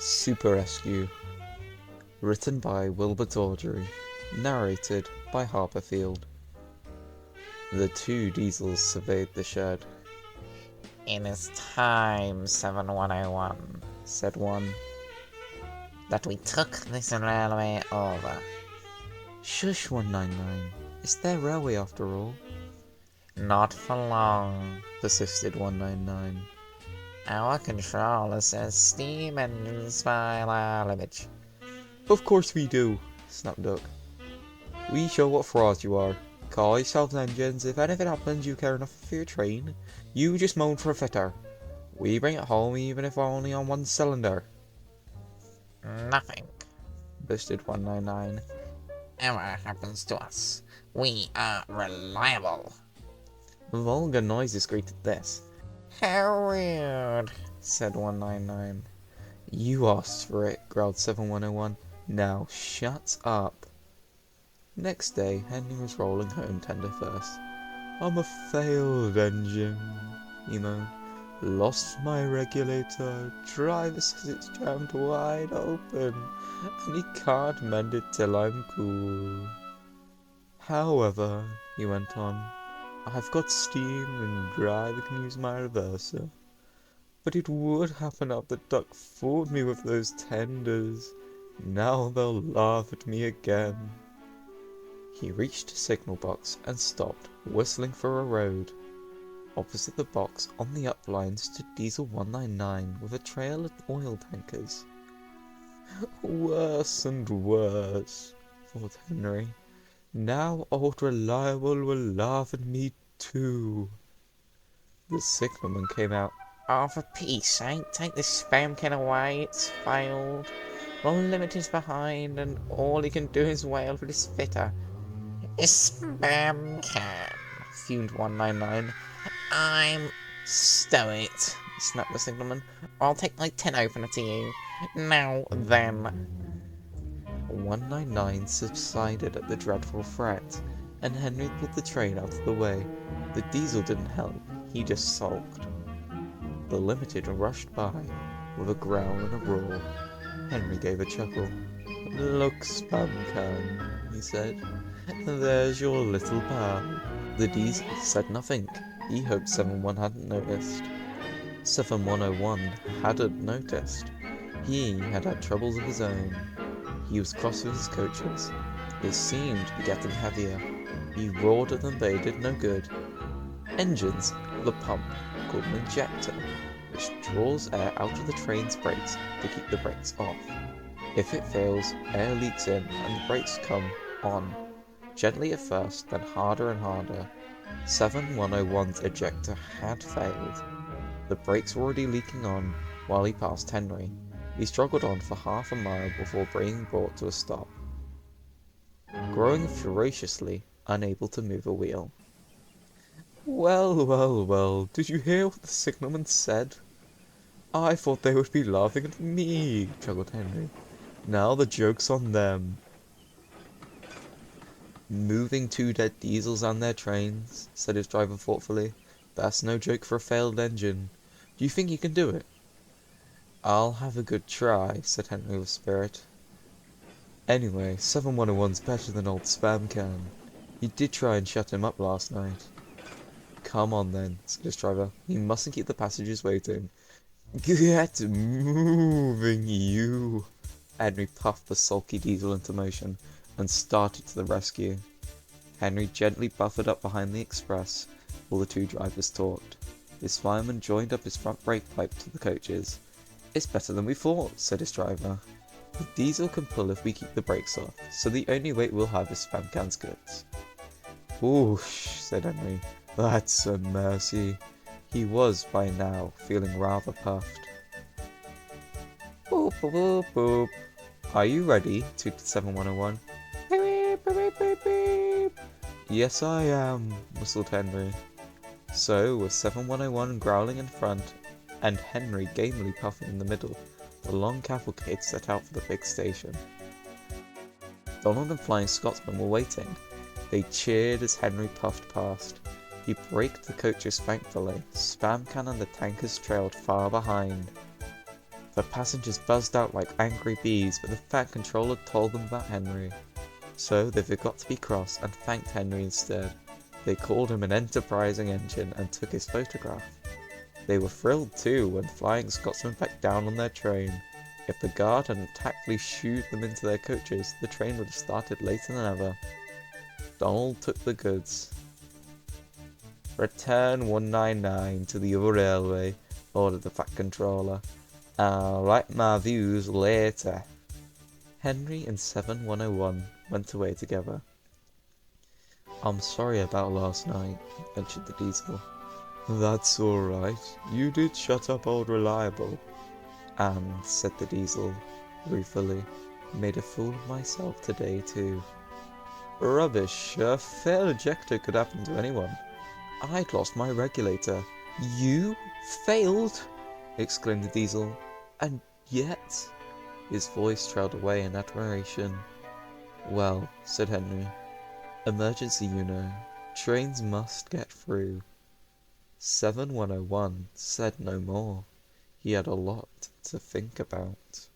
Super Rescue. Written by Wilbur Tawdry. Narrated by Harper. The two diesels surveyed the shed. "It is time, 7101, Said one. that we took this railway over. Shush, 199. It's their railway after all, Not for long. persisted 199. Our controller says steam engines by our limit." Of course we do, snapped Duck. We show what frauds you are. Call yourselves engines. If anything happens, you care enough for your train. You just moan for a fitter. We bring it home even if we're only on one cylinder, Nothing boasted 199. ever happens to us. We are reliable. Vulgar noises greeted this, How weird, said 199. You asked for it, growled 7101. Now shut up. Next day, Henry was rolling home tender first. I'm a failed engine, he moaned. Lost my regulator, driver says it's jammed wide open, and he can't mend it till I'm cool. However, he went on, I've got steam and driver can use my reverser. But it would happen after Duck fooled me with those tenders. Now they'll laugh at me again. He reached a signal box and stopped, whistling for a road. Opposite the box, on the upline, stood Diesel 199 with a trail of oil tankers. Worse and worse, thought Henry. Now old Reliable will laugh at me too. The signalman came out. Oh, for peace sake, take this spam can away. It's failed. The limit is behind, and all he can do is wail for this fitter. A spam can, Fumed 199. I'm stow it, snapped the signalman. I'll take my tin opener to you. Now then. 199 subsided at the dreadful threat, and Henry pulled the train out of the way. The diesel didn't help, he just sulked. The limited rushed by, with a growl and a roar. Henry gave a chuckle. Look, spam can, he said. There's your little pal. The diesel said nothing. He hoped 71 hadn't noticed. 7101 hadn't noticed. He had had troubles of his own. He was cross with his coaches. It seemed to be getting heavier. He roared at them, but it did no good. Engines have a pump called an injector, which draws air out of the train's brakes to keep the brakes off. If it fails, air leaks in and the brakes come on. Gently at first, then harder and harder. 7101's ejector had failed. The brakes were already leaking on while he passed Henry. He struggled on for half a mile before being brought to a stop, growing ferociously unable to move a wheel. Well, well, well, did you hear what the signalman said? I thought they would be laughing at me, chuckled Henry. Now the joke's on them. Moving two dead diesels and their trains, said his driver thoughtfully. That's no joke for a failed engine. Do you think you can do it? I'll have a good try, said Henry with spirit. Anyway, 7101's better than old Spam Can. He did try and shut him up last night. Come on then, said his driver. We mustn't keep the passengers waiting. Get moving, you! Henry puffed the sulky diesel into motion and started to the rescue. Henry gently buffered up behind the express while the two drivers talked. His fireman joined up his front brake pipe to the coaches. It's better than we thought, said his driver. The diesel can pull if we keep the brakes off, so the only weight we'll have is Spam Can's goods. Whoosh, said Henry. That's a mercy. He was, by now, feeling rather puffed. Boop, boop, boop, boop. Are you ready? Tooted 7101. Beep, beep, beep, beep. Yes, I am, whistled Henry. So, with 7101 growling in front, and Henry gamely puffing in the middle, the long cavalcade set out for the big station. Donald and Flying Scotsman were waiting. They cheered as Henry puffed past. He braked the coaches thankfully. Spam Can and the tankers trailed far behind. The passengers buzzed out like angry bees, but the Fat Controller told them about Henry. So they forgot to be cross and thanked Henry instead. They called him an enterprising engine and took his photograph. They were thrilled too when Flying Scotsman back down on their train. If the guard hadn't tactfully shooed them into their coaches, the train would have started later than ever. Donald took the goods. Return 199 to the other railway, ordered the Fat Controller. I'll write my views later. Henry and 7101 went away together. I'm sorry about last night, ventured the Diesel. That's alright. You did shut up old Reliable. And, said the Diesel, ruefully, made a fool of myself today too. Rubbish. A fair ejector could happen to anyone. I'd lost my regulator. You failed? Exclaimed the Diesel. And yet... His voice trailed away in admiration. Well, said Henry. Emergency, you know. Trains must get through. 7101 said no more. He had a lot to think about.